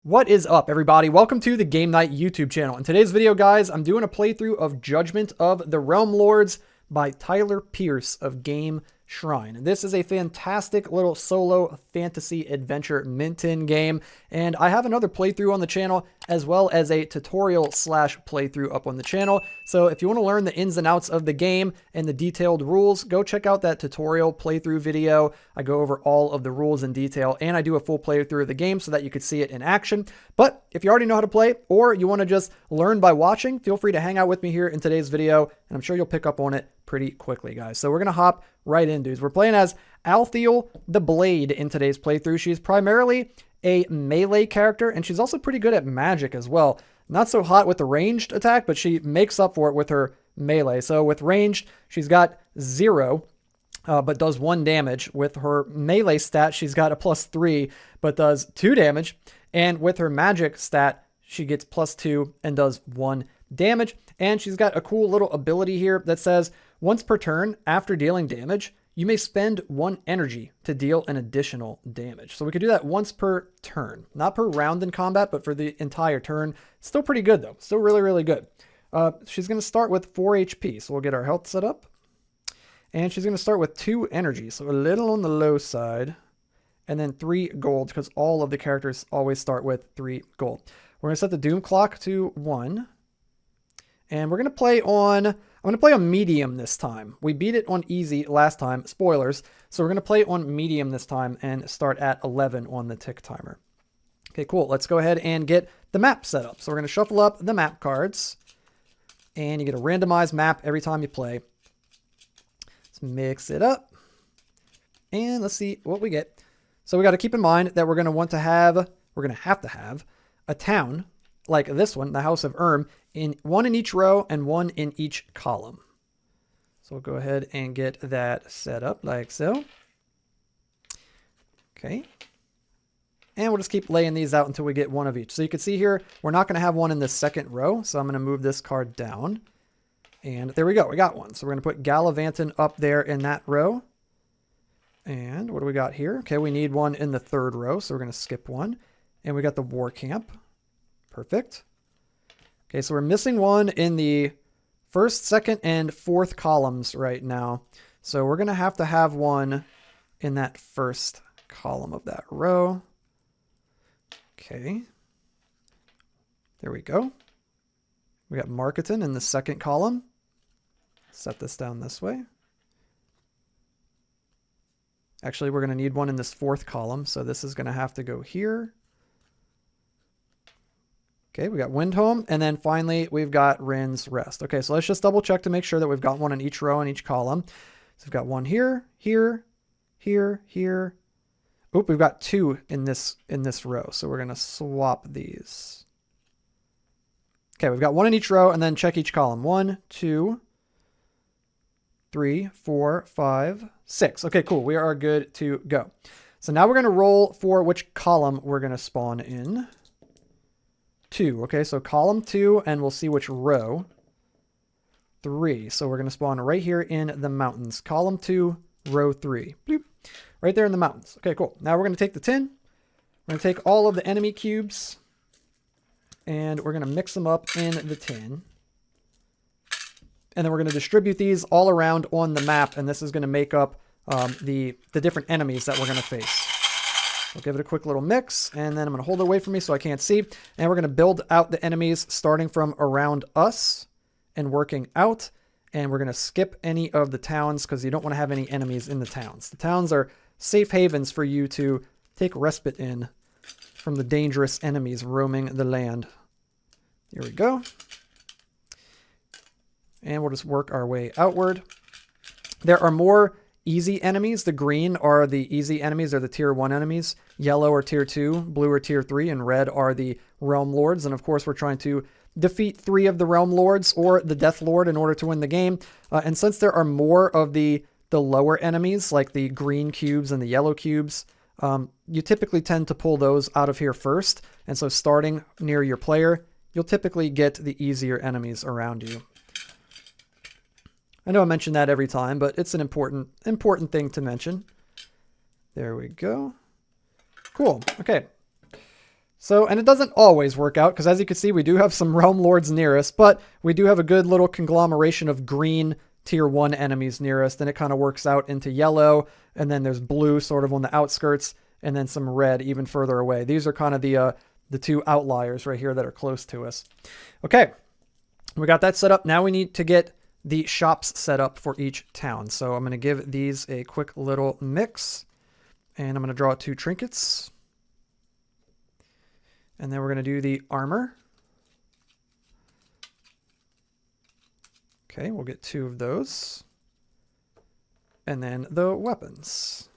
What is up, everybody? Welcome to the Game Night YouTube channel. In today's video, guys, I'm doing a playthrough of Judgment of the Realm Lords by Tyler Pierce of Game Shrine. This is a fantastic little solo fantasy adventure mint-in game, and I have another playthrough on the channel as well as a tutorial slash playthrough up on the channel. So if you want to learn the ins and outs of the game and the detailed rules, go check out that tutorial playthrough video. I go over all of the rules in detail, and I do a full playthrough of the game so that you could see it in action. But if you already know how to play, or you want to just learn by watching, feel free to hang out with me here in today's video, and I'm sure you'll pick up on it pretty quickly, guys. So we're going to hop right in, dudes. We're playing as Althiel the Blade in today's playthrough. She's primarily a melee character, and she's also pretty good at magic as well. Not so hot with the ranged attack, but she makes up for it with her melee. So with ranged, she's got 0, but does 1 damage. With her melee stat, she's got a +3, but does 2 damage. And with her magic stat, she gets +2 and does 1 damage. And she's got a cool little ability here that says, once per turn, after dealing damage, you may spend 1 energy to deal an additional damage. So we could do that once per turn. Not per round in combat, but for the entire turn. Still pretty good, though. Still really, really good. She's going to start with 4 HP, so we'll get our health set up. And she's going to start with 2 energy, so a little on the low side. And then 3 gold, because all of the characters always start with 3 gold. We're going to set the Doom Clock to 1. And we're going to play on, I'm going to play on medium this time. We beat it on easy last time, spoilers. So we're going to play on medium this time and start at 11 on the tick timer. Okay, cool. Let's go ahead and get the map set up. So we're going to shuffle up the map cards. And you get a randomized map every time you play. Let's mix it up. And let's see what we get. So we got to keep in mind that we're going to have to have a town like this one, the House of Erm, one in each row and 1 in each column. So we'll go ahead and get that set up like so. Okay. And we'll just keep laying these out until we get 1 of each. So you can see here, we're not going to have 1 in the second row. So I'm going to move this card down. And there we go. We got 1. So we're going to put Gallivanton up there in that row. And what do we got here? Okay, we need 1 in the third row. So we're going to skip 1. And we got the War Camp. Perfect. Okay, so we're missing 1 in the first, second, and fourth columns right now. So we're going to have 1 in that first column of that row. Okay. There we go. We got Marketing in the second column. Set this down this way. Actually, we're going to need 1 in this fourth column, so this is going to have to go here. Okay, we got Windhome, and then finally we've got Rin's Rest. Okay, so let's just double check to make sure that we've got 1 in each row and each column. So we've got 1 here, here, here, here. Oop, we've got 2 in this row, so we're going to swap these. Okay, we've got 1 in each row, and then check each column. 1, 2, 3, 4, 5, 6. Okay, cool. We are good to go. So now we're going to roll for which column we're going to spawn in. 2. Okay, so column 2, and we'll see which row. 3. So we're going to spawn right here in the mountains. Column 2, row 3. Bloop. Right there in the mountains. Okay, cool. Now we're going to take the tin. We're going to take all of the enemy cubes, and we're going to mix them up in the tin. And then we're going to distribute these all around on the map, and this is going to make up the different enemies that we're going to face. I'll give it a quick little mix, and then I'm going to hold it away from me so I can't see. And we're going to build out the enemies starting from around us and working out. And we're going to skip any of the towns because you don't want to have any enemies in the towns. The towns are safe havens for you to take respite in from the dangerous enemies roaming the land. Here we go. And we'll just work our way outward. There are more easy enemies. The green are the easy enemies. They're the tier 1 enemies. Yellow are tier 2. Blue are tier 3. And red are the Realm Lords. And of course, we're trying to defeat 3 of the Realm Lords or the Death Lord in order to win the game. And since there are more of the lower enemies, like the green cubes and the yellow cubes, you typically tend to pull those out of here first. And so starting near your player, you'll typically get the easier enemies around you. I know I mention that every time, but it's an important thing to mention. There we go. Cool. Okay. So, and it doesn't always work out because as you can see, we do have some Realm Lords near us, but we do have a good little conglomeration of green tier 1 enemies near us. Then it kind of works out into yellow, and then there's blue sort of on the outskirts, and then some red even further away. These are kind of the two outliers right here that are close to us. Okay, we got that set up. Now we need to get the shops set up for each town. So I'm going to give these a quick little mix, and I'm going to draw 2 trinkets. And then we're going to do the armor. Okay, we'll get 2 of those. And then the weapons.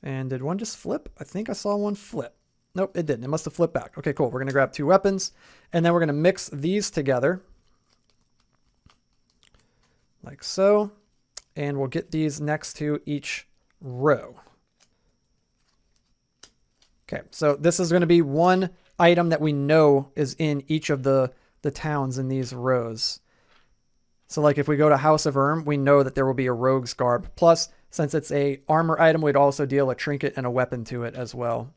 And did one just flip? I think I saw one flip. Nope, it didn't. It must have flipped back. Okay, cool. We're going to grab 2 weapons. And then we're going to mix these together. Like so. And we'll get these next to each row. Okay, so this is going to be one item that we know is in each of the towns in these rows. So like if we go to House of Erm, we know that there will be a rogue's garb. Plus, since it's a armor item, we'd also deal a trinket and a weapon to it as well.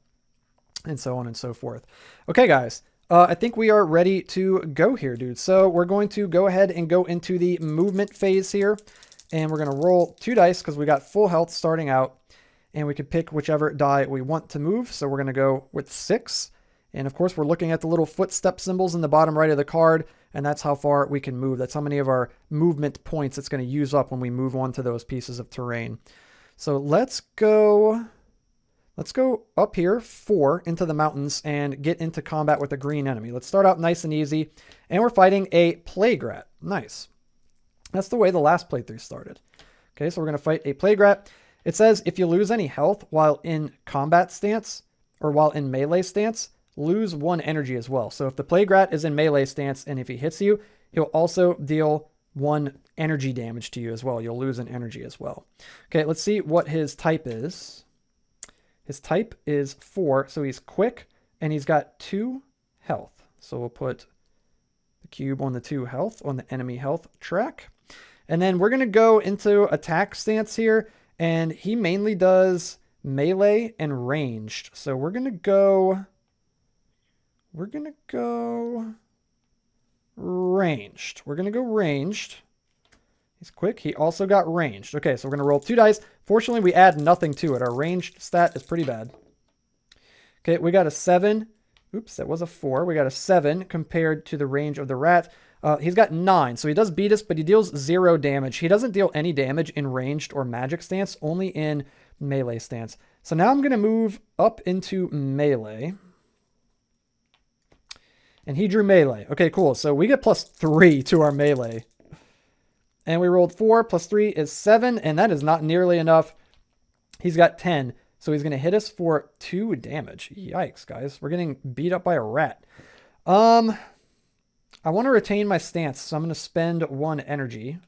And so on and so forth. Okay, guys, I think we are ready to go here, dude. So we're going to go ahead and go into the movement phase here. And we're going to roll 2 dice because we got full health starting out. And we can pick whichever die we want to move. So we're going to go with 6. And of course, we're looking at the little footstep symbols in the bottom right of the card. And that's how far we can move. That's how many of our movement points it's going to use up when we move on to those pieces of terrain. So let's go up here 4 into the mountains and get into combat with a green enemy. Let's start out nice and easy. And we're fighting a plague rat. Nice. That's the way the last playthrough started. Okay, so we're going to fight a plague rat. It says if you lose any health while in combat stance or while in melee stance, lose 1 energy as well. So if the plague rat is in melee stance and if he hits you, he'll also deal 1 energy damage to you as well. You'll lose an energy as well. Okay, let's see what his type is. His type is 4, so he's quick and he's got 2 health. So we'll put the cube on the 2 health on the enemy health track. And then we're going to go into attack stance here. And he mainly does melee and ranged. So we're going to go ranged. We're going to go ranged. He's quick. He also got ranged. Okay, so we're going to roll 2 dice. Fortunately, we add nothing to it. Our ranged stat is pretty bad. Okay, we got a 7. Oops, that was a 4. We got a 7 compared to the range of the rat. He's got 9, so he does beat us, but he deals 0 damage. He doesn't deal any damage in ranged or magic stance, only in melee stance. So now I'm going to move up into melee. And he drew melee. Okay, cool. So we get +3 to our melee. And we rolled 4. +3 is 7, and that is not nearly enough. He's got 10, so he's going to hit us for 2 damage. Yikes, guys. We're getting beat up by a rat. I want to retain my stance, so I'm going to spend 1 energy.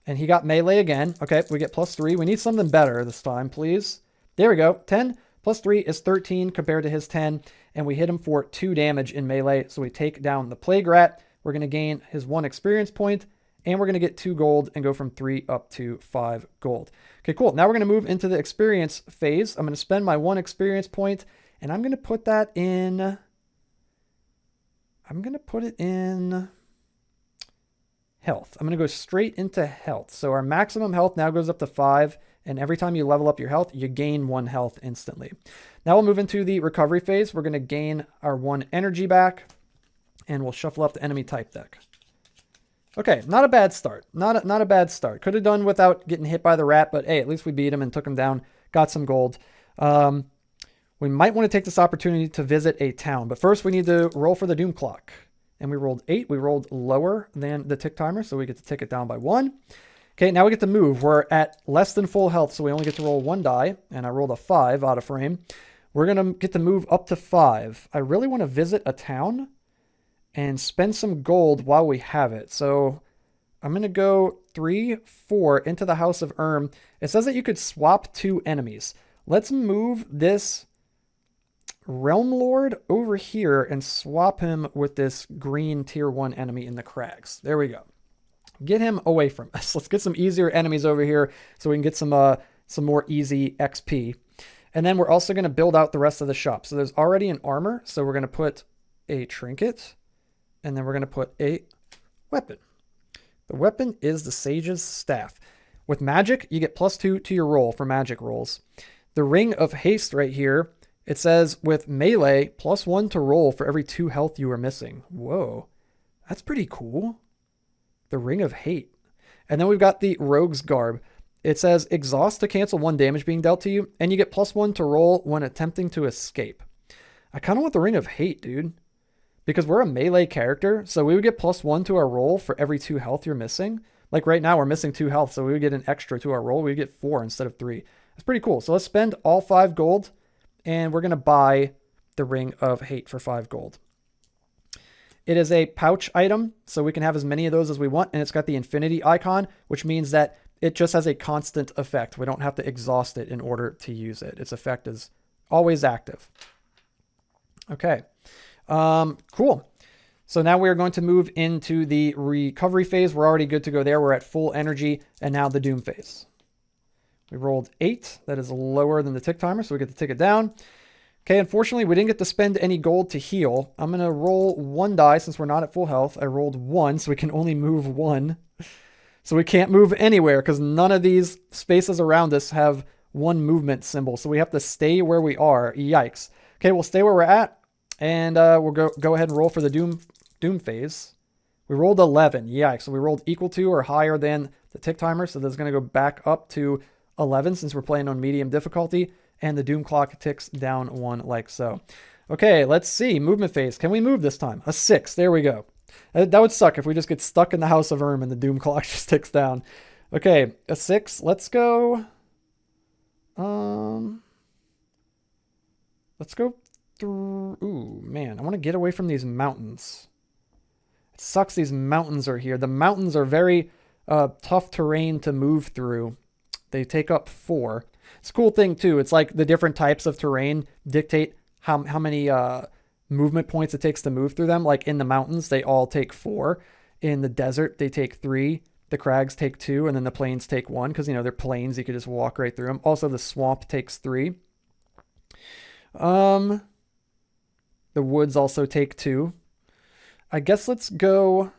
And he got melee again. Okay, we get +3. We need something better this time, please. There we go. 10 + 3 is 13 compared to his 10. And we hit him for 2 damage in melee. So we take down the plague rat. We're going to gain his 1 experience point. And we're going to get 2 gold and go from 3 up to 5 gold. Okay, cool. Now we're going to move into the experience phase. I'm going to spend my 1 experience point. And I'm going to put that in... I'm going to put it in health. I'm going to go straight into health. So our maximum health now goes up to 5. And every time you level up your health, you gain 1 health instantly. Now we'll move into the recovery phase. We're going to gain our 1 energy back. And we'll shuffle up the enemy type deck. Okay, not a bad start. Not a bad start. Could have done without getting hit by the rat. But hey, at least we beat him and took him down. Got some gold. We might want to take this opportunity to visit a town, but first we need to roll for the doom clock. And we rolled 8. We rolled lower than the tick timer, so we get to tick it down by 1. Okay, now we get to move. We're at less than full health, so we only get to roll 1 die, and I rolled a 5 out of frame. We're going to get to move up to 5. I really want to visit a town and spend some gold while we have it. So I'm going to go 3, 4 into the House of Erm. It says that you could swap 2 enemies. Let's move this Realm Lord over here and swap him with this green tier 1 enemy in the crags. There we go. Get him away from us. Let's get some easier enemies over here so we can get some more easy XP. And then we're also going to build out the rest of the shop. So there's already an armor. So we're going to put a trinket. And then we're going to put a weapon. The weapon is the Sage's Staff. With magic, you get +2 to your roll for magic rolls. The Ring of Haste right here, it says with melee, +1 to roll for every 2 health you are missing. Whoa, that's pretty cool. The Ring of Hate. And then we've got the Rogue's Garb. It says exhaust to cancel 1 damage being dealt to you, and you get +1 to roll when attempting to escape. I kind of want the Ring of Hate, dude. Because we're a melee character, so we would get +1 to our roll for every 2 health you're missing. Like right now, we're missing 2 health, so we would get an extra to our roll. We would get 4 instead of 3. That's pretty cool. So let's spend all 5 gold, and we're going to buy the Ring of Hate for 5 gold. It is a pouch item, so we can have as many of those as we want, and it's got the infinity icon, which means that it just has a constant effect. We don't have to exhaust it in order to use it. Its effect is always active. Okay. Cool. So now we're going to move into the recovery phase. We're already good to go there. We're at full energy, and now the doom phase. We rolled 8. That is lower than the tick timer, so we get to tick it down. Okay, unfortunately, we didn't get to spend any gold to heal. I'm going to roll 1 die since we're not at full health. I rolled 1, so we can only move 1. So we can't move anywhere because none of these spaces around us have 1 movement symbol. So we have to stay where we are. Yikes. Okay, we'll stay where we're at. And we'll go ahead and roll for the doom phase. We rolled 11. Yikes. So we rolled equal to or higher than the tick timer. So that's going to go back up to 11 since we're playing on medium difficulty. And the doom clock ticks down 1 like so. Okay, let's see. Movement phase. Can we move this time? A 6. There we go. That would suck if we just get stuck in the House of and the doom clock just ticks down. Okay, a 6. Let's go. Let's go through. Ooh, man, I want to get away from these mountains. It sucks these mountains are here. The mountains are very tough terrain to move through. They take up 4. It's a cool thing too. It's like the different types of terrain dictate how many movement points it takes to move through them. Like in the mountains, they all take 4. In the desert, they take 3. The crags take 2, and then the plains take 1 because, you know, they're plains. You could just walk right through them. Also, the swamp takes 3. The woods also take 2. I guess let's go.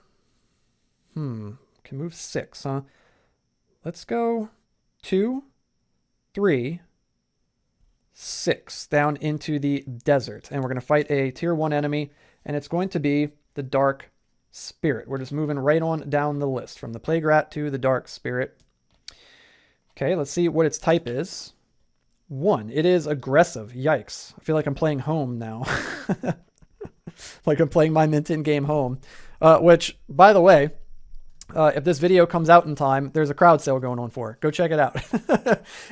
Can move 6, huh? Let's go 2, 3, 6 down into the desert. And we're going to fight a tier 1 enemy, and it's going to be the Dark Spirit. We're just moving right on down the list from the Plague Rat to the Dark Spirit. Okay, let's see what its type is. 1. It is aggressive. Yikes. I feel like I'm playing home now. Like I'm playing my mint in-game home. Which, by the way, if this video comes out in time, there's a crowd sale going on for it. Go check it out.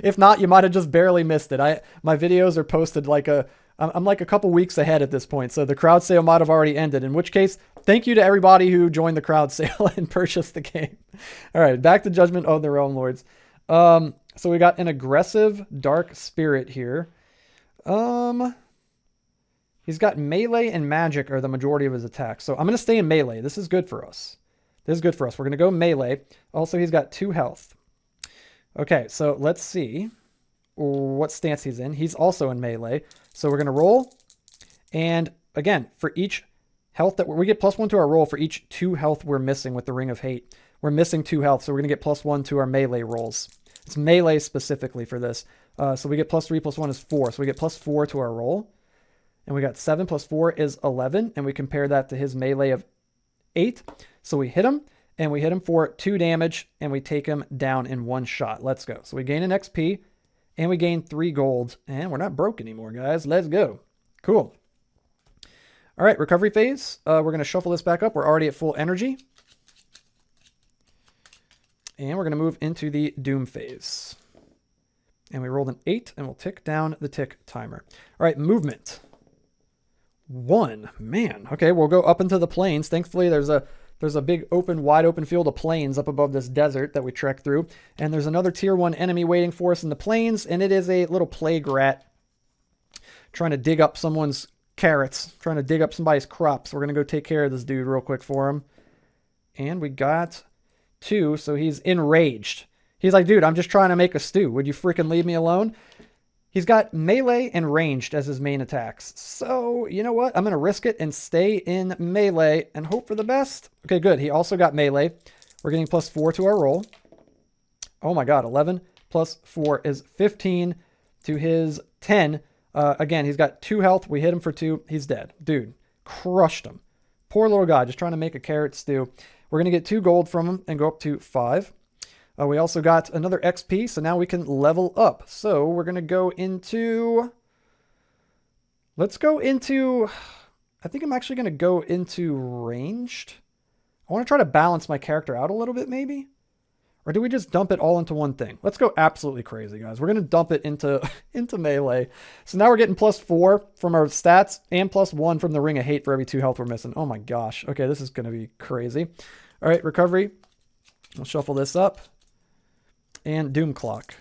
If not, you might have just barely missed it. My videos are posted like I'm like a couple weeks ahead at this point, so the crowd sale might have already ended, in which case, thank you to everybody who joined the crowd sale and purchased the game. All right, back to Judgment of the Realm Lords. So we got an aggressive Dark Spirit here. He's got melee and magic are the majority of his attacks. So I'm going to stay in melee. This is good for us. This is good for us. We're going to go melee. Also, he's got 2 health. Okay, so let's see what stance he's in. He's also in melee. So we're going to roll. And again, for each health that we get +1 to our roll for each 2 health we're missing with the Ring of Hate. We're missing 2 health, so we're going to get +1 to our melee rolls. It's melee specifically for this. So we get +3 + 1 is 4. So we get +4 to our roll. And we got 7 + 4 is 11. And we compare that to his melee of 8. So we hit him, and we hit him for 2 damage, and we take him down in 1 shot. Let's go. So we gain an XP, and we gain 3 gold. And we're not broke anymore, guys. Let's go. Cool. All right, recovery phase. We're going to shuffle this back up. We're already at full energy. And we're going to move into the doom phase. And we rolled an 8, and we'll tick down the tick timer. All right, movement. 1. Man. Okay, we'll go up into the plains. Thankfully, there's a big open, wide open field of plains up above this desert that we trek through. And there's another tier 1 enemy waiting for us in the plains, and it is a little plague rat trying to dig up someone's carrots, trying to dig up somebody's crops. We're going to go take care of this dude real quick for him. And we got 2, so he's enraged. He's like, dude, I'm just trying to make a stew. Would you freaking leave me alone? He's got melee and ranged as his main attacks. So, you know what? I'm going to risk it and stay in melee and hope for the best. Okay, good. He also got melee. We're getting +4 to our roll. Oh my god, 11 plus 4 is 15 to his 10. Again, he's got 2 health. We hit him for 2. He's dead. Dude, crushed him. Poor little guy, just trying to make a carrot stew. We're going to get 2 gold from him and go up to 5. We also got another XP, so now we can level up. So we're going to go into... Let's go into... I think I'm actually going to go into ranged. I want to try to balance my character out a little bit, maybe? Or do we just dump it all into one thing? Let's go absolutely crazy, guys. We're going to dump it into, into melee. So now we're getting +4 from our stats and +1 from the Ring of Hate for every 2 health we're missing. Oh my gosh. Okay, this is going to be crazy. All right, recovery. We'll shuffle this up. And Doom Clock.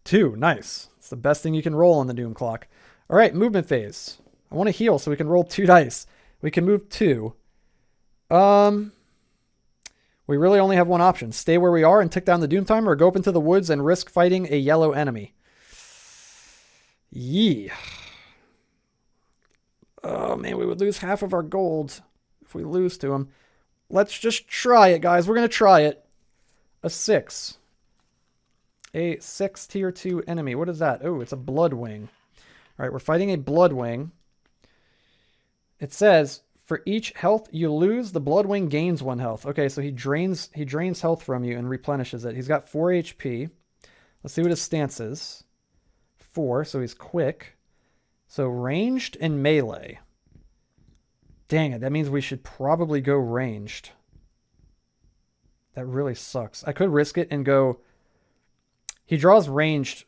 2, nice. It's the best thing you can roll on the Doom Clock. All right, movement phase. I want to heal so we can roll 2 dice. We can move 2. We really only have one option. Stay where we are and tick down the Doom Timer, or go up into the woods and risk fighting a yellow enemy. Yee. Oh man, we would lose half of our gold if we lose to him. Let's just try it, guys. We're going to try it. A 6. A 6 tier 2 enemy. What is that? Oh, it's a Bloodwing. All right, we're fighting a Bloodwing. It says, for each health you lose, the Bloodwing gains 1 health. Okay, so he drains health from you and replenishes it. He's got 4 HP. Let's see what his stance is. 4, so he's quick. So ranged and melee. Dang it, that means we should probably go ranged. That really sucks. I could risk it and go... He draws ranged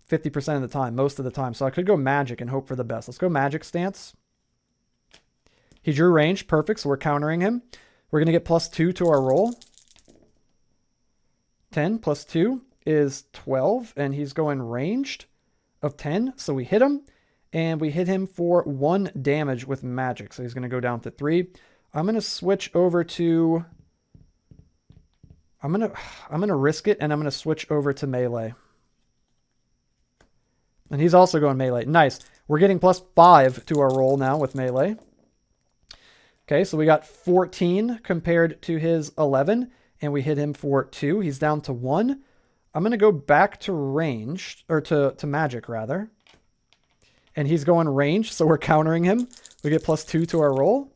50% of the time, most of the time. So I could go magic and hope for the best. Let's go magic stance. He drew range. Perfect. So we're countering him. We're going to get +2 to our roll. 10 plus 2 is 12. And he's going ranged of 10. So we hit him. And we hit him for 1 damage with magic. So he's going to go down to 3. I'm going to switch over to... I'm gonna risk it, and I'm gonna switch over to melee. And he's also going melee. Nice. We're getting +5 to our roll now with melee. Okay, so we got 14 compared to his 11, and we hit him for 2. He's down to 1. I'm gonna go back to ranged, or to magic rather. And he's going ranged, so we're countering him. We get +2 to our roll.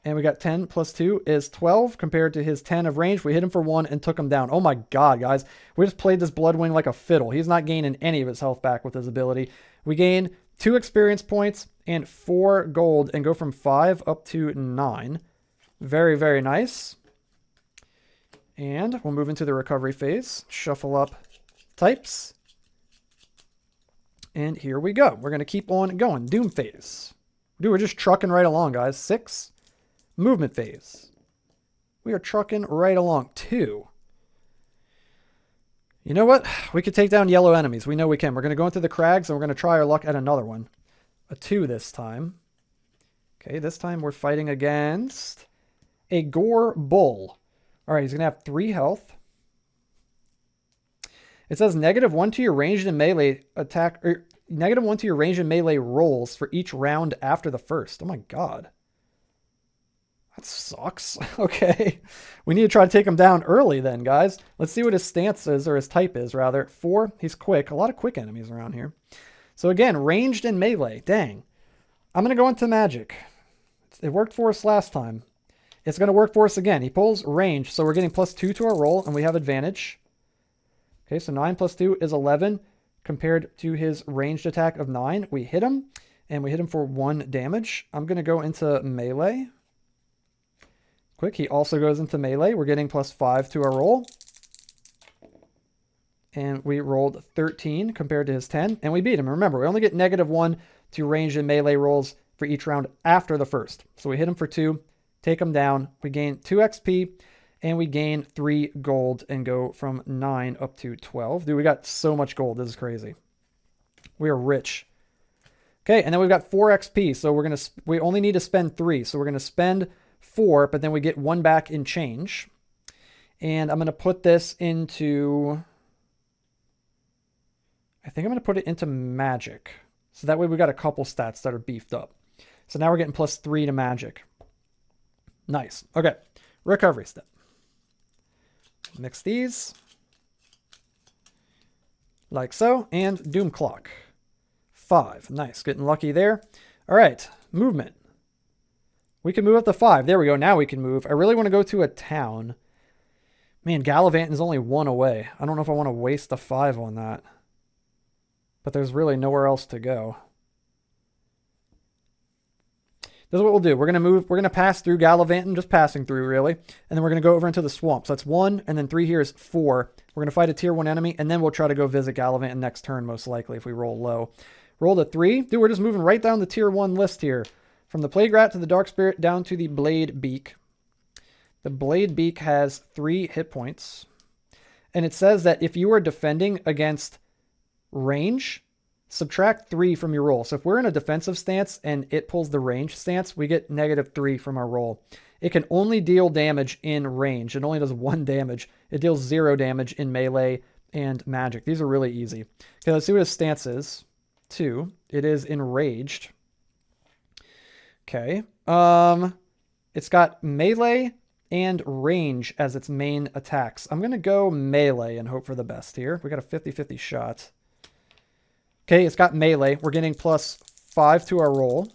And we got 10 plus 2 is 12 compared to his 10 of range. We hit him for 1 and took him down. Oh my god, guys. We just played this Bloodwing like a fiddle. He's not gaining any of his health back with his ability. We gain 2 experience points and 4 gold and go from 5 up to 9. Very, very nice. And we'll move into the recovery phase. Shuffle up types. And here we go. We're going to keep on going. Doom phase. Dude, we're just trucking right along, guys. 6. Movement phase. We are trucking right along. 2. You know what? We could take down yellow enemies. We know we can. We're going to go into the crags, and we're going to try our luck at another one. A 2 this time. Okay, this time we're fighting against a Gore Bull. All right, he's going to have 3 health. It says -1 to your ranged and melee attack, or -1 to your ranged and melee rolls for each round after the first. Oh my god. That sucks. Okay. We need to try to take him down early then, guys. Let's see what his stance is, or his type is, rather. 4, he's quick. A lot of quick enemies around here. So again, ranged and melee. Dang. I'm going to go into magic. It worked for us last time. It's going to work for us again. He pulls range, so we're getting +2 to our roll, and we have advantage. Okay, so 9 plus 2 is 11 compared to his ranged attack of 9. We hit him, and we hit him for 1 damage. I'm going to go into melee. Quick, he also goes into melee. We're getting +5 to our roll. And we rolled 13 compared to his 10, and we beat him. Remember, we only get -1 to ranged and melee rolls for each round after the first. So we hit him for 2, take him down. We gain 2 XP, and we gain 3 gold and go from 9 up to 12. Dude, we got so much gold. This is crazy. We are rich. Okay, and then we've got 4 XP, so we only need to spend 3. So we're going to spend 4, but then we get 1 back in change. And I'm going to put this into... I think I'm going to put it into magic. So that way we got a couple stats that are beefed up. So now we're getting +3 to magic. Nice. Okay. Recovery step. Mix these. Like so. And Doom Clock. 5. Nice. Getting lucky there. All right. Movement. We can move up to 5. There we go. Now we can move. I really want to go to a town. Man, Gallivanton's only 1 away. I don't know if I want to waste the 5 on that. But there's really nowhere else to go. This is what we'll do. We're going to move. We're going to pass through Gallivanton, just passing through, really. And then we're going to go over into the swamp. So that's 1, and then 3 here is 4. We're going to fight a tier 1 enemy, and then we'll try to go visit Gallivanton next turn, most likely, if we roll low. Roll a 3. Dude, we're just moving right down the tier 1 list here. From the Plague Rat to the Dark Spirit down to the Blade Beak. The Blade Beak has 3 hit points. And it says that if you are defending against range, subtract 3 from your roll. So if we're in a defensive stance and it pulls the range stance, we get -3 from our roll. It can only deal damage in range. It only does 1 damage. It deals 0 damage in melee and magic. These are really easy. Okay, let's see what his stance is. 2. It is enraged. Okay. It's got melee and range as its main attacks. I'm going to go melee and hope for the best here. We got a 50-50 shot. Okay, it's got melee. We're getting +5 to our roll.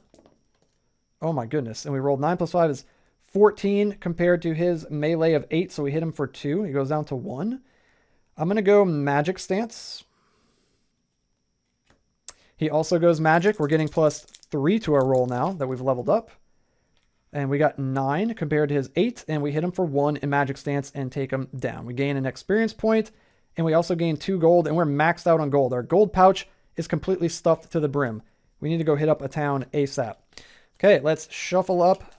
Oh my goodness. And we rolled 9 + 5 is 14 compared to his melee of 8. So we hit him for 2. He goes down to 1. I'm going to go magic stance. He also goes magic. We're getting +3 to our roll now that we've leveled up. And we got 9 compared to his 8. And we hit him for 1 in magic stance and take him down. We gain an experience point. And we also gain 2 gold. And we're maxed out on gold. Our gold pouch is completely stuffed to the brim. We need to go hit up a town ASAP. Okay, let's shuffle up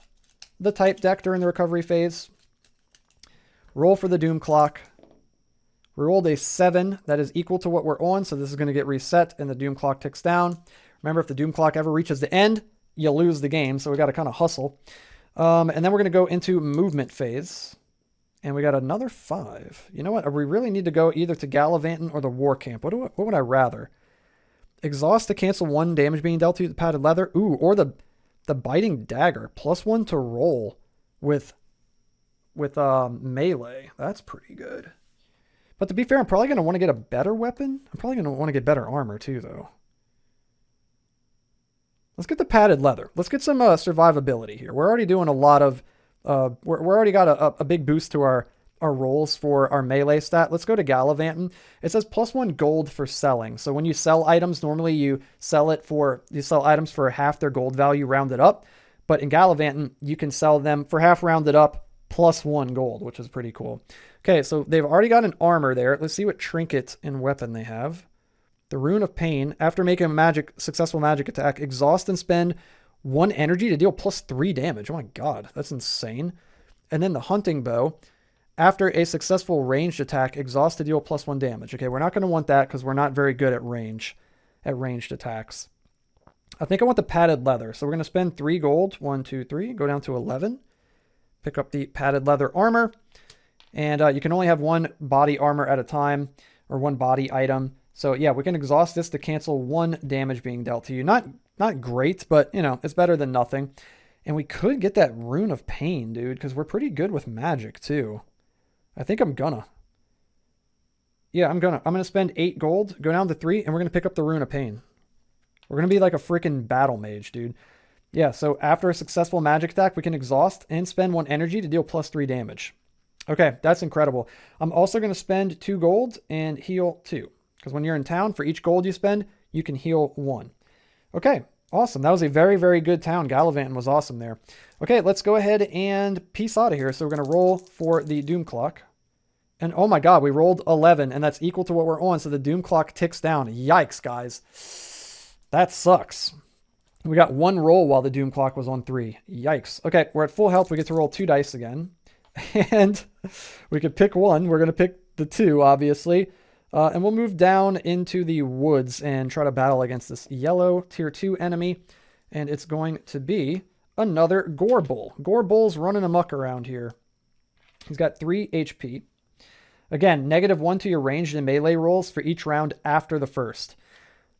the type deck during the recovery phase. Roll for the Doom Clock. We rolled a 7. That is equal to what we're on, so this is going to get reset and the Doom Clock ticks down. Remember, if the Doom Clock ever reaches the end, you lose the game, so we got to kind of hustle. And then we're going to go into movement phase. And we got another 5. You know what? We really need to go either to Gallivanton or the War Camp. What would I rather? Exhaust to cancel 1 damage being dealt to you with the padded leather. Ooh, or the biting dagger. +1 to roll with melee. That's pretty good. But to be fair, I'm probably going to want to get a better weapon. I'm probably going to want to get better armor too, though. Let's get the padded leather. Let's get some survivability here. We're already doing a lot of... we're already got a big boost to our rolls for our melee stat. Let's go to Gallivanton. It says +1 gold for selling. So when you sell items, normally you sell items for half their gold value rounded up. But in Gallivanton, you can sell them for half rounded up +1 gold, which is pretty cool. Okay, so they've already got an armor there. Let's see what trinket and weapon they have. The Rune of Pain. After making a successful magic attack, exhaust and spend 1 energy to deal +3 damage. Oh my god, that's insane. And then the Hunting Bow. After a successful ranged attack, exhaust to deal +1 damage. Okay, we're not going to want that because we're not very good at ranged attacks. I think I want the padded leather. So we're going to spend 3 gold. 1, 2, 3. Go down to 11. Pick up the padded leather armor. And you can only have 1 body armor at a time, or 1 body item. So yeah, we can exhaust this to cancel 1 damage being dealt to you. Not great, but you know, it's better than nothing. And we could get that Rune of Pain, dude, because we're pretty good with magic too. I think I'm gonna. Yeah, I'm gonna spend 8 gold, go down to 3, and we're gonna pick up the Rune of Pain. We're gonna be like a freaking battle mage, dude. Yeah, so after a successful magic attack, we can exhaust and spend 1 energy to deal +3 damage. Okay, that's incredible. I'm also gonna spend 2 gold and heal 2. Because when you're in town, for each gold you spend, you can heal 1. Okay, awesome. That was a very, very good town. Gallivanton was awesome there. Okay, let's go ahead and peace out of here. So we're going to roll for the Doom Clock. And oh my god, we rolled 11, and that's equal to what we're on. So the Doom Clock ticks down. Yikes, guys. That sucks. We got 1 roll while the Doom Clock was on 3. Yikes. Okay, we're at full health. We get to roll 2 dice again. And we could pick 1. We're going to pick the 2, obviously. And we'll move down into the woods and try to battle against this yellow tier 2 enemy. And it's going to be another Gorbull. Gorbull's running amok around here. He's got 3 HP. Again, -1 to your ranged and melee rolls for each round after the first.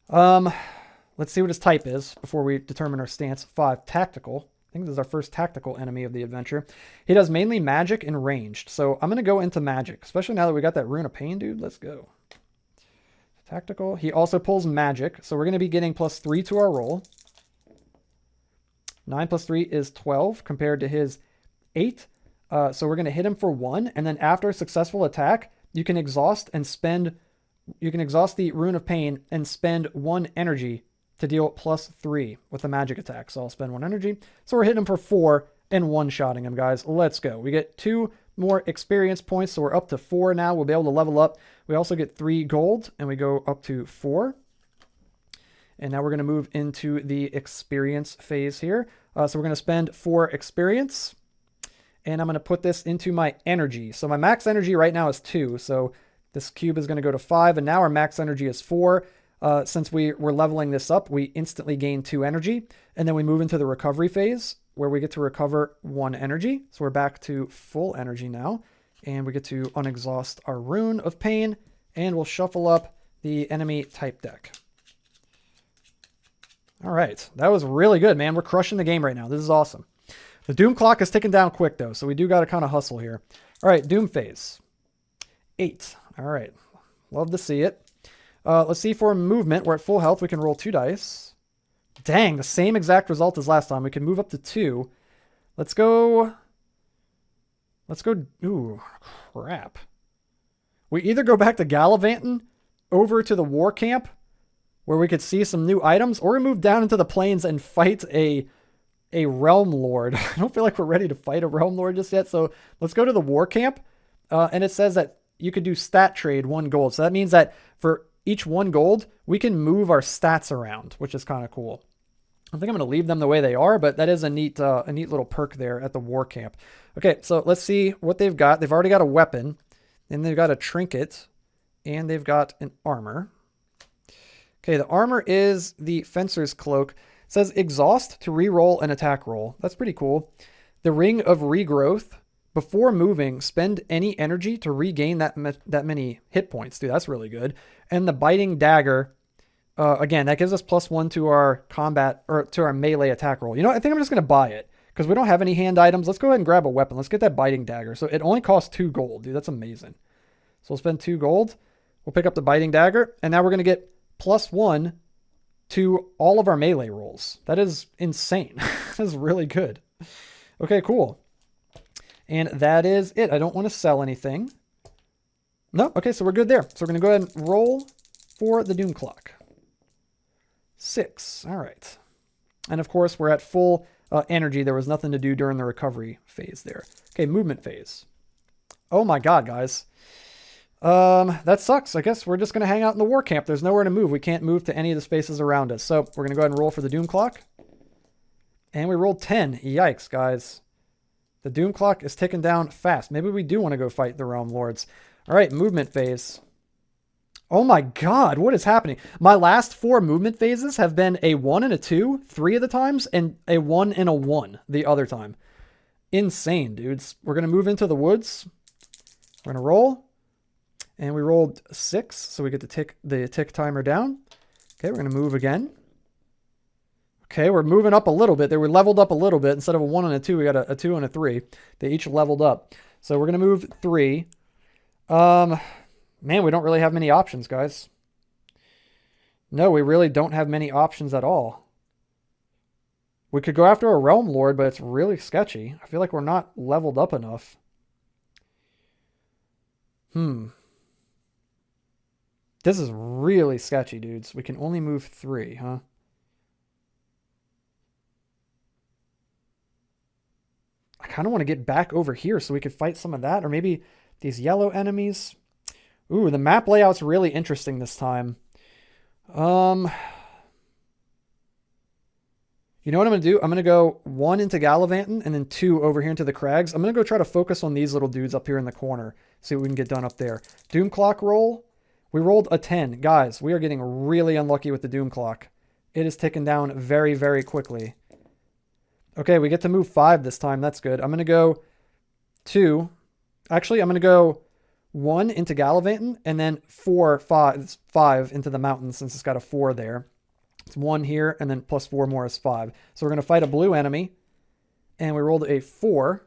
Let's see what his type is before we determine our stance. 5, tactical. I think this is our first tactical enemy of the adventure. He does mainly magic and ranged. So I'm going to go into magic, especially now that we got that Rune of Pain, dude. Let's go. Tactical. He also pulls magic. So we're going to be getting +3 to our roll. 9 + 3 is 12 compared to his 8. So we're going to hit him for 1. And then after a successful attack, you can exhaust and spend... You can exhaust the Rune of Pain and spend 1 energy to deal +3 with the magic attack. So I'll spend 1 energy. So we're hitting him for 4 and one-shotting him, guys. Let's go. We get 2 more experience points, so we're up to 4 now. We'll be able to level up. We also get 3 gold, and we go up to 4. And now we're going to move into the experience phase here. So we're going to spend 4 experience, and I'm going to put this into my energy. So my max energy right now is 2, so this cube is going to go to 5, and now our max energy is 4. Since we're leveling this up, we instantly gain 2 energy, and then we move into the recovery phase where we get to recover 1 energy. So we're back to full energy now, and we get to unexhaust our Rune of Pain, and we'll shuffle up the enemy type deck. All right, that was really good, man. We're crushing the game right now. This is awesome. The Doom clock is ticking down quick, though, so we do got to kind of hustle here. All right, Doom phase. 8. All right, love to see it. Let's see for movement. We're at full health. We can roll 2 dice. Dang, the same exact result as last time. We can move up to 2. Let's go. Ooh, crap. We either go back to Gallivanting, over to the war camp, where we could see some new items, or we move down into the plains and fight a realm lord. I don't feel like we're ready to fight a realm lord just yet. So let's go to the war camp. And it says that you could do stat trade 1 gold. So that means that for each 1 gold, we can move our stats around, which is kind of cool. I think I'm going to leave them the way they are, but that is a neat little perk there at the war camp. Okay, so let's see what they've got. They've already got a weapon, and they've got a trinket, and they've got an armor. Okay, the armor is the Fencer's Cloak. It says exhaust to re-roll an attack roll. That's pretty cool. The Ring of Regrowth. Before moving, spend any energy to regain that many hit points. Dude, that's really good. And the Biting Dagger, again, that gives us +1 to our combat, or to our melee attack roll. You know what? I think I'm just going to buy it, because we don't have any hand items. Let's go ahead and grab a weapon. Let's get that Biting Dagger. So it only costs 2 gold. Dude, that's amazing. So we'll spend 2 gold. We'll pick up the Biting Dagger, and now we're going to get +1 to all of our melee rolls. That is insane. That is really good. Okay, cool. And that is it. I don't want to sell anything. No, okay, so we're good there. So we're going to go ahead and roll for the Doom clock. 6. All right. And of course, we're at full energy. There was nothing to do during the recovery phase there. Okay, movement phase. Oh my God, guys. That sucks. I guess we're just going to hang out in the war camp. There's nowhere to move. We can't move to any of the spaces around us. So we're going to go ahead and roll for the Doom clock. And we rolled 10. Yikes, guys. The Doom clock is ticking down fast. Maybe we do want to go fight the Realm Lords. All right, movement phase. Oh my God, what is happening? My last 4 movement phases have been a 1 and a 2, 3 of the times, and a 1 and a 1 the other time. Insane, dudes. We're going to move into the woods. We're going to roll. And we rolled 6, so we get to tick the tick timer down. Okay, we're going to move again. Okay, we're moving up a little bit. They were leveled up a little bit. Instead of a 1 and a 2, we got a 2 and a 3. They each leveled up. So we're going to move 3. Man, we don't really have many options, guys. No, we really don't have many options at all. We could go after a Realm Lord, but it's really sketchy. I feel like we're not leveled up enough. This is really sketchy, dudes. We can only move 3, huh? I kind of want to get back over here so we could fight some of that. Or maybe these yellow enemies. Ooh, the map layout's really interesting this time. You know what I'm going to do? I'm going to go 1 into Gallivanting and then 2 over here into the crags. I'm going to go try to focus on these little dudes up here in the corner. See what we can get done up there. Doom clock roll. We rolled a 10. Guys, we are getting really unlucky with the Doom clock. It is ticking down very, very quickly. Okay, we get to move 5 this time. That's good. I'm going to go 2. Actually, I'm going to go 1 into Gallivanting, and then 4, 5 into the mountains since it's got a 4 there. It's 1 here, and then plus 4 more is 5. So we're going to fight a blue enemy, and we rolled a 4.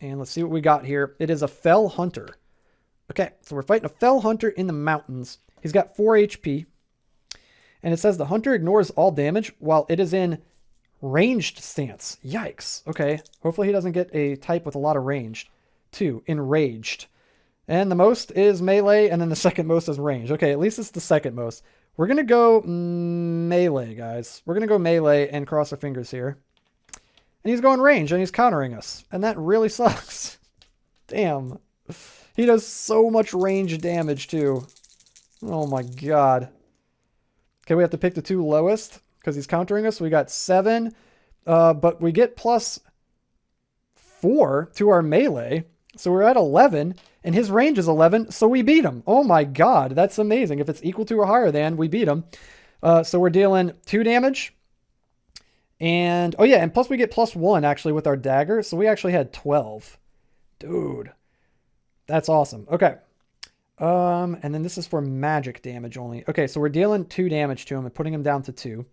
And let's see what we got here. It is a Fell Hunter. Okay, so we're fighting a Fell Hunter in the mountains. He's got 4 HP. And it says the hunter ignores all damage while it is in ranged stance. Yikes. Okay, hopefully he doesn't get a type with a lot of ranged. 2, enraged. And the most is melee, and then the second most is range. Okay, at least it's the second most. We're going to go melee, guys. We're going to go melee and cross our fingers here. And he's going range, and he's countering us. And that really sucks. Damn. He does so much range damage, too. Oh, my God. Okay, we have to pick the 2 lowest, because he's countering us. We got 7, but we get plus 4 to our melee. So we're at 11, and his range is 11, so we beat him. Oh my God, that's amazing. If it's equal to or higher than, we beat him. So we're dealing 2 damage. And, oh yeah, and plus we get plus 1, actually, with our dagger. So we actually had 12. Dude, that's awesome. Okay. And then this is for magic damage only. Okay, so we're dealing 2 damage to him and putting him down to 2.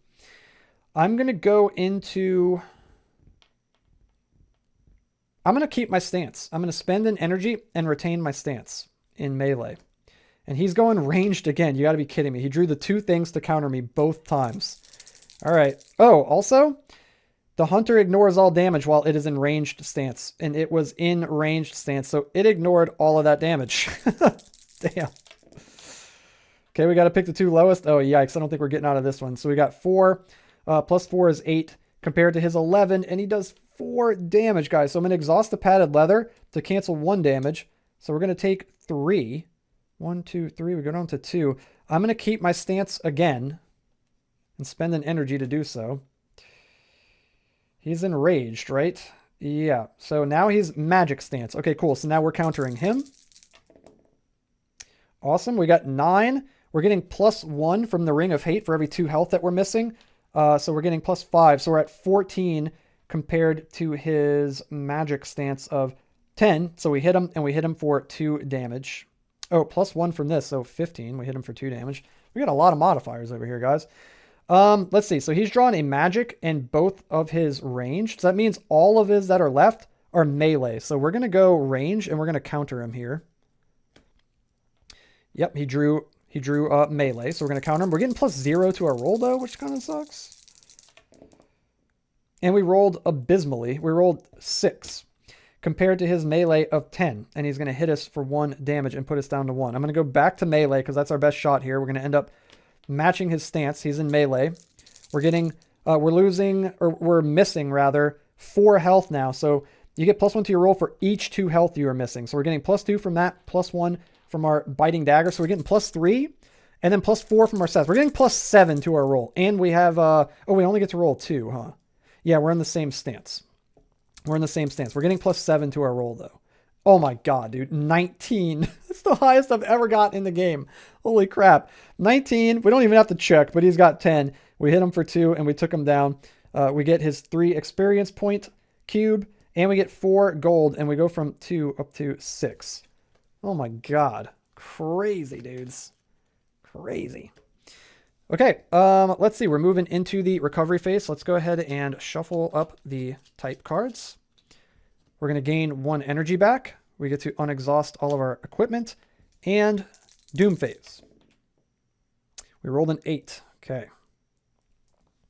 I'm going to go into... I'm going to keep my stance. I'm going to spend an energy and retain my stance in melee. And he's going ranged again. You got to be kidding me. He drew the 2 things to counter me both times. All right. Oh, also, the hunter ignores all damage while it is in ranged stance. And it was in ranged stance, so it ignored all of that damage. Damn. Okay, we got to pick the 2 lowest. Oh, yikes. I don't think we're getting out of this one. So we got 4. Plus 4 is 8 compared to his 11, and he does 4 damage, guys. So I'm going to exhaust the padded leather to cancel 1 damage. So we're going to take 3. 1, 2, 3. We go down to 2. I'm going to keep my stance again and spend an energy to do so. He's enraged, right? Yeah. So now he's magic stance. Okay, cool. So now we're countering him. Awesome. We got 9. We're getting plus 1 from the Ring of Hate for every 2 health that we're missing. So we're getting plus 5. So we're at 14 compared to his magic stance of 10. So we hit him, and we hit him for 2 damage. Oh, plus 1 from this, so 15. We hit him for 2 damage. We got a lot of modifiers over here, guys. Let's see. So he's drawn a magic and both of his range. So that means all of his that are left are melee. So we're going to go range, and we're going to counter him here. Yep, he drew melee, so we're going to counter him. We're getting plus 0 to our roll, though, which kind of sucks. And we rolled abysmally. We rolled 6 compared to his melee of 10. And he's going to hit us for 1 damage and put us down to 1. I'm going to go back to melee because that's our best shot here. We're going to end up matching his stance. He's in melee. We're missing rather 4 health now. So you get plus 1 to your roll for each 2 health you are missing. So we're getting plus 2 from that, plus 1 from our biting dagger. So we're getting plus 3 and then plus 4 from our stats. We're getting plus 7 to our roll. And we have, we only get to roll 2, huh? Yeah, we're in the same stance. We're getting plus 7 to our roll, though. Oh my God, dude. 19. That's the highest I've ever got in the game. Holy crap. 19. We don't even have to check, but he's got 10. We hit him for 2, and we took him down. We get his 3 experience point cube, and we get 4 gold, and we go from 2 up to 6. Oh my God. Crazy, dudes. Crazy. Okay, let's see. We're moving into the recovery phase. Let's go ahead and shuffle up the type cards. We're going to gain 1 energy back. We get to unexhaust all of our equipment. And Doom phase. We rolled an 8. Okay.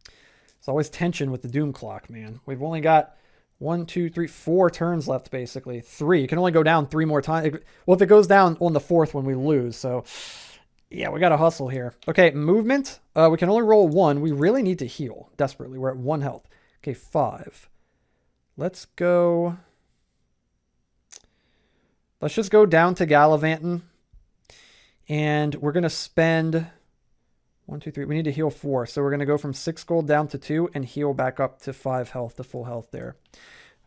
There's always tension with the Doom clock, man. We've only got 1, 2, 3, 4 turns left, basically. 3. You can only go down 3 more times. Well, if it goes down on the 4th when we lose, so... Yeah, we got to hustle here. Okay, movement. We can only roll 1. We really need to heal desperately. We're at 1 health. Okay, 5. Let's go. Let's just go down to Gallivanting. And we're going to spend 1, 2, 3. We need to heal 4. So we're going to go from 6 gold down to 2 and heal back up to 5 health, to full health there.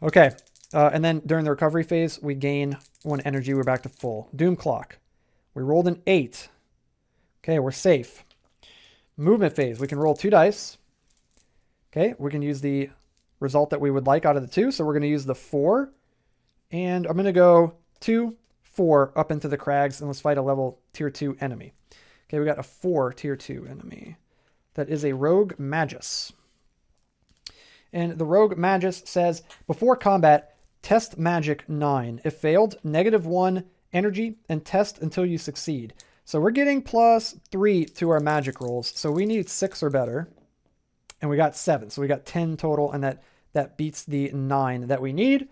Okay, and then during the recovery phase, we gain 1 energy. We're back to full. Doom clock. We rolled an 8. Okay, we're safe. Movement phase. We can roll 2 dice. Okay, we can use the result that we would like out of the 2. So we're going to use the 4. And I'm going to go 2, 4 up into the crags, and let's fight a level tier 2 enemy. Okay, we got a 4 tier 2 enemy. That is a Rogue Magus. And the Rogue Magus says, before combat, test magic 9. If failed, -1 energy, and test until you succeed. So we're getting +3 to our magic rolls. So we need 6 or better. And we got 7. So we got 10 total, and that beats the 9 that we need.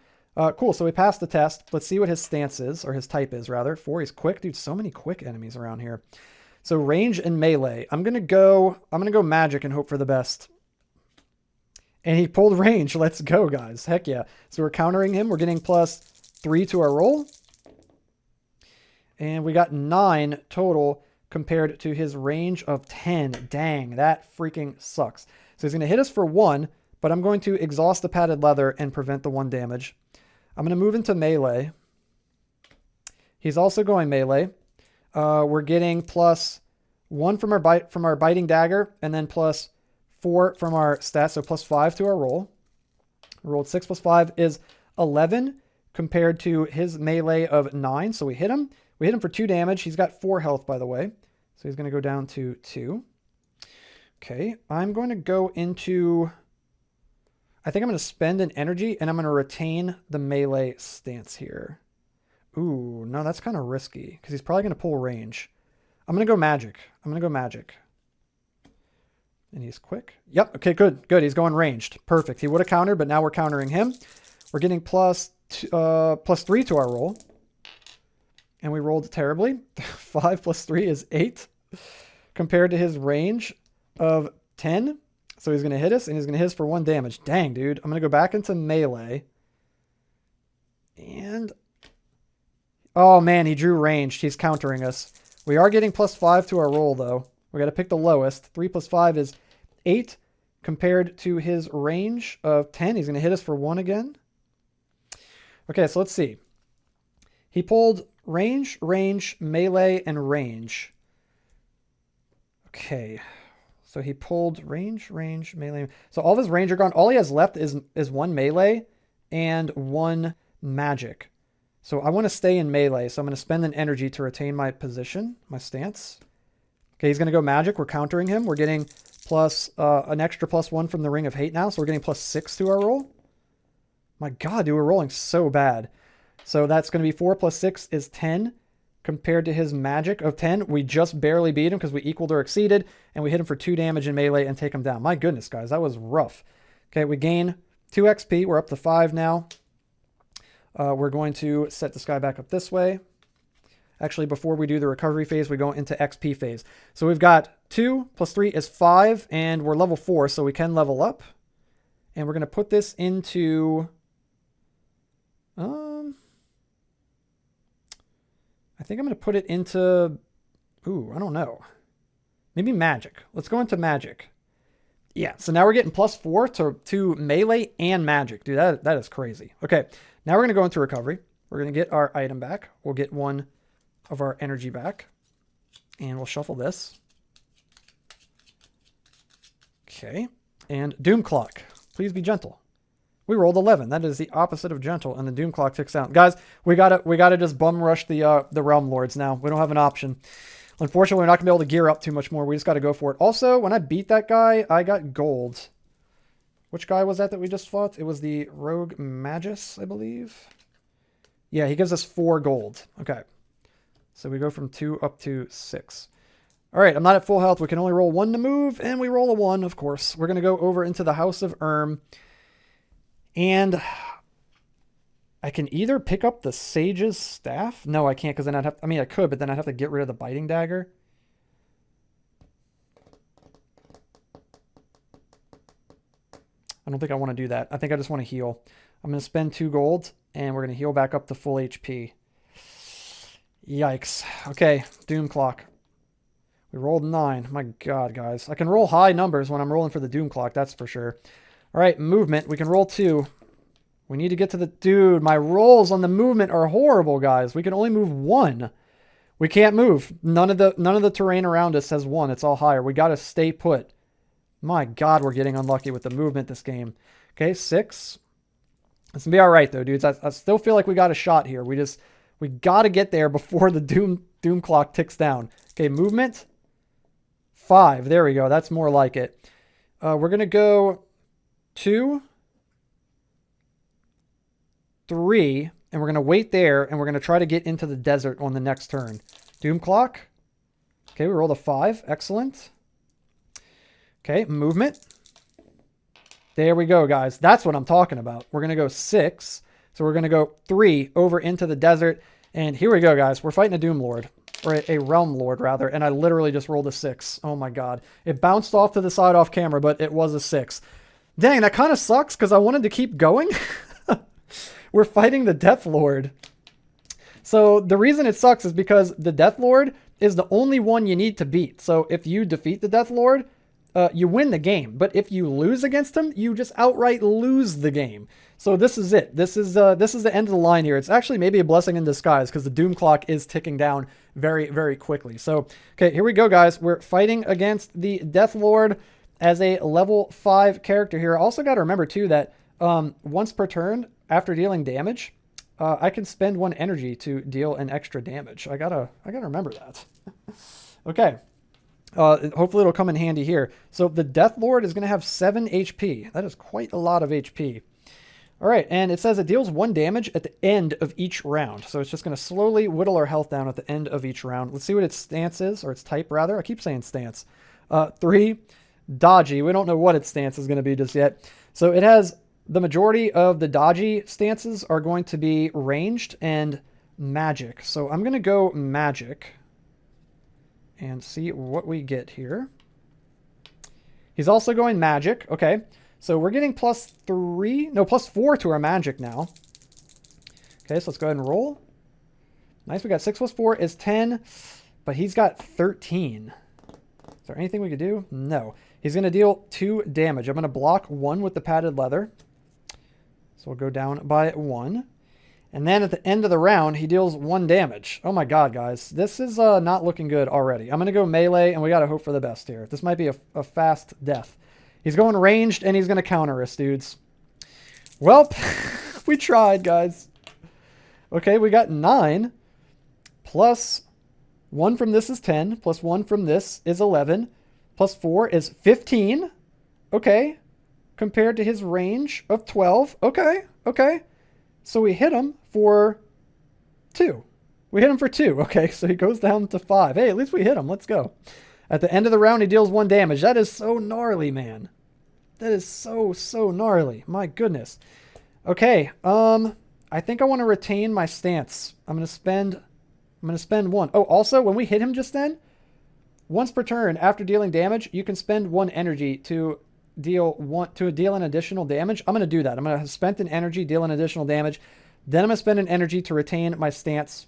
Cool, so we passed the test. Let's see what his stance is, or his type is, rather. 4, he's quick. Dude, so many quick enemies around here. So range and melee. I'm gonna go magic and hope for the best. And he pulled range. Let's go, guys. Heck yeah. So we're countering him. We're getting +3 to our roll. And we got 9 total compared to his range of 10. Dang, that freaking sucks. So he's going to hit us for 1, but I'm going to exhaust the padded leather and prevent the 1 damage. I'm going to move into melee. He's also going melee. We're getting +1 from our biting dagger, and then +4 from our stats, so +5 to our roll. We rolled 6 + 5 is 11 compared to his melee of 9, so we hit him. We hit him for 2 damage. He's got 4 health, by the way, so he's going to go down to 2. Okay, I'm going to go into... I think I'm going to spend an energy, and I'm going to retain the melee stance here. Ooh, no, that's kind of risky, because he's probably going to pull range. I'm going to go magic. And he's quick. Yep, okay, good. He's going ranged. Perfect. He would have countered, but now we're countering him. We're getting +3 to our roll. And we rolled terribly. 5 + 3 is 8 compared to his range of 10. So he's going to hit us, and he's going to hit us for 1 damage. Dang, dude. I'm going to go back into melee. And... oh, man, he drew ranged. He's countering us. We are getting +5 to our roll, though. We got to pick the lowest. 3 + 5 is 8 compared to his range of 10. He's going to hit us for 1 again. Okay, so let's see. He pulled range, melee, and range. Okay. So he pulled range, melee. So all of his range are gone. All he has left is 1 melee and 1 magic. So I want to stay in melee. So I'm going to spend an energy to retain my position, my stance. Okay, he's going to go magic. We're countering him. We're getting an extra +1 from the Ring of Hate now. So we're getting +6 to our roll. My God, dude, we're rolling so bad. So that's going to be 4 + 6 is 10 compared to his magic of 10. We just barely beat him because we equaled or exceeded, and we hit him for 2 damage in melee and take him down. My goodness, guys, that was rough. Okay, we gain 2 XP. We're up to 5 now. We're going to set this guy back up this way. Actually, before we do the recovery phase, we go into XP phase. So we've got 2 + 3 is 5, and we're level 4, so we can level up. And we're going to put this into... I think I'm going to put it into... ooh, I don't know. Maybe magic. Let's go into magic. Yeah, so now we're getting +4 to melee and magic. Dude, that is crazy. Okay, now we're going to go into recovery. We're going to get our item back. We'll get 1 of our energy back. And we'll shuffle this. Okay, and Doom Clock. Please be gentle. We rolled 11. That is the opposite of gentle, and the Doom Clock ticks down. Guys, we gotta just bum rush the Realm Lords now. We don't have an option. Unfortunately, we're not gonna be able to gear up too much more. We just gotta go for it. Also, when I beat that guy, I got gold. Which guy was that we just fought? It was the Rogue Magus, I believe. Yeah, he gives us 4 gold. Okay. So we go from 2 up to 6. All right, I'm not at full health. We can only roll 1 to move, and we roll a 1, of course. We're gonna go over into the House of Erm. And I can either pick up the Sage's Staff. No, I can't, because then I'd have... I mean, I could, but then I'd have to get rid of the Biting Dagger. I don't think I want to do that. I think I just want to heal. I'm going to spend 2 gold, and we're going to heal back up to full HP. Yikes. Okay, Doom Clock. We rolled 9. My God, guys. I can roll high numbers when I'm rolling for the Doom Clock, that's for sure. All right, movement. We can roll 2. We need to get to the... dude, my rolls on the movement are horrible, guys. We can only move 1. We can't move. None of the terrain around us has 1. It's all higher. We got to stay put. My God, we're getting unlucky with the movement this game. Okay, 6. It's going to be all right, though, dudes. I still feel like we got a shot here. We We got to get there before the doom clock ticks down. Okay, movement. 5. There we go. That's more like it. We're going to go 2, 3, and we're going to wait there, and we're going to try to get into the desert on the next turn. Doom clock. Okay, we rolled a 5. Excellent. Okay, movement. There we go, guys. That's what I'm talking about. We're going to go 6. So we're going to go 3 over into the desert. And here we go, guys. We're fighting a Doom Lord. Or a Realm Lord, rather. And I literally just rolled a 6. Oh, my God. It bounced off to the side off camera, but it was a 6. Dang, that kind of sucks because I wanted to keep going. We're fighting the Death Lord. So the reason it sucks is because the Death Lord is the only one you need to beat. So if you defeat the Death Lord, you win the game. But if you lose against him, you just outright lose the game. So this is it. This is the end of the line here. It's actually maybe a blessing in disguise because the Doom clock is ticking down very, very quickly. So, okay, here we go, guys. We're fighting against the Death Lord as a level 5 character here. Also got to remember, too, that once per turn, after dealing damage, I can spend 1 energy to deal an extra damage. I gotta remember that. Okay. Hopefully it'll come in handy here. So the Death Lord is going to have 7 HP. That is quite a lot of HP. All right, and it says it deals 1 damage at the end of each round. So it's just going to slowly whittle our health down at the end of each round. Let's see what its stance is, or its type, rather. I keep saying stance. 3, dodgy. We don't know what its stance is going to be just yet. So it has the majority of the dodgy stances are going to be ranged and magic. So I'm going to go magic and see what we get here. He's also going magic. Okay. So we're getting +4 to our magic now. Okay, so let's go ahead and roll. Nice, we got 6 + 4 is 10, but he's got 13. Is there anything we could do? No. He's going to deal 2 damage. I'm going to block 1 with the padded leather. So we'll go down by 1. And then at the end of the round, he deals 1 damage. Oh my God, guys. This is not looking good already. I'm going to go melee, and we got to hope for the best here. This might be a fast death. He's going ranged, and he's going to counter us, dudes. Well, we tried, guys. Okay, we got 9. Plus 1 from this is 10. Plus 1 from this is 11. Plus 4 is 15. Okay. Compared to his range of 12. Okay, okay. So we hit him for 2. We hit him for 2. Okay, so he goes down to 5. Hey, at least we hit him. Let's go. At the end of the round, he deals 1 damage. That is so gnarly, man. That is so gnarly. My goodness. Okay, I think I want to retain my stance. I'm going to spend 1. Oh, also, when we hit him just then, once per turn after dealing damage, you can spend 1 energy to deal an additional damage. I'm going to do that. I'm going to have spent an energy, deal an additional damage. Then I'm going to spend an energy to retain my stance.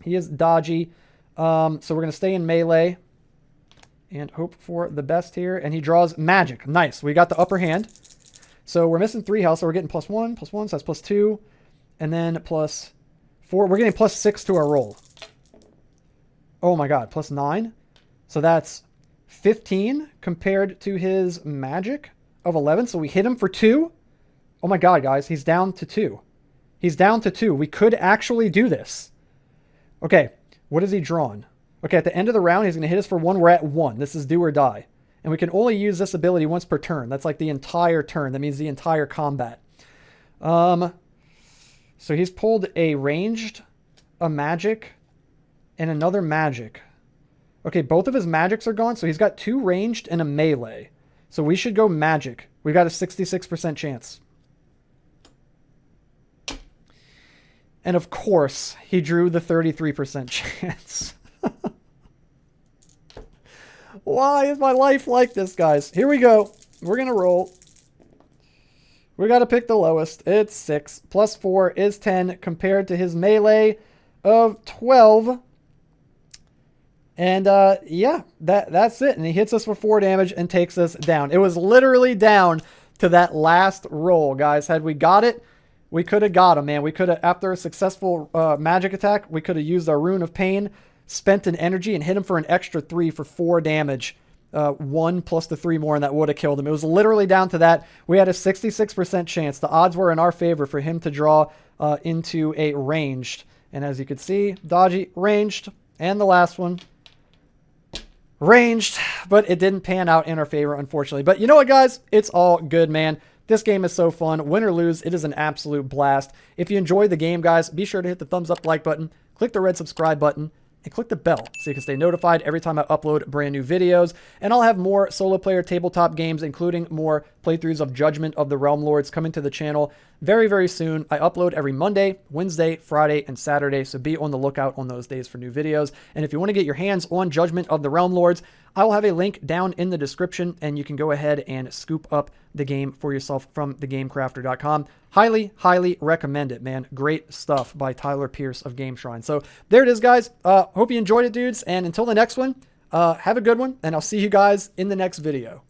He is dodgy. So we're going to stay in melee and hope for the best here. And he draws magic. Nice. We got the upper hand. So we're missing 3 health. So we're getting +1, +1. So that's +2. And then +4. We're getting +6 to our roll. Oh my God. +9. So that's 15 compared to his magic of 11. So we hit him for 2. Oh my God, guys. He's down to 2. He's down to 2. We could actually do this. Okay. What has he drawn? Okay, at the end of the round, he's going to hit us for 1. We're at 1. This is do or die. And we can only use this ability once per turn. That's like the entire turn. That means the entire combat. So he's pulled a ranged, a magic, and another magic. Okay, both of his magics are gone. So he's got 2 ranged and a melee. So we should go magic. We've got a 66% chance. And of course, he drew the 33% chance. Why is my life like this, guys? Here we go. We're going to roll. We got to pick the lowest. It's 6. Plus 4 is 10 compared to his melee of 12. And yeah, that's it. And he hits us for 4 damage and takes us down. It was literally down to that last roll, guys. Had we got it, we could have got him, man. We could have, after a successful magic attack, we could have used our Rune of Pain, spent an energy, and hit him for an extra 3 for 4 damage. 1 plus the 3 more, and that would have killed him. It was literally down to that. We had a 66% chance. The odds were in our favor for him to draw into a ranged. And as you can see, dodgy, ranged, and the last one, ranged, but it didn't pan out in our favor, unfortunately. But you know what, guys? It's all good, man. This game is so fun. Win or lose, it is an absolute blast. If you enjoyed the game, guys, be sure to hit the thumbs up like button, click the red subscribe button, and click the bell so you can stay notified every time I upload brand new videos. And I'll have more solo player tabletop games, including more playthroughs of Judgment of the Realm Lords coming to the channel very, very soon. I upload every Monday, Wednesday, Friday, and Saturday, so be on the lookout on those days for new videos. And if you want to get your hands on Judgment of the Realm Lords, I will have a link down in the description, and you can go ahead and scoop up the game for yourself from thegamecrafter.com. Highly, highly recommend it, man. Great stuff by Tyler Pierce of Game Shrine. So there it is, guys. Hope you enjoyed it, dudes. And until the next one, have a good one, and I'll see you guys in the next video.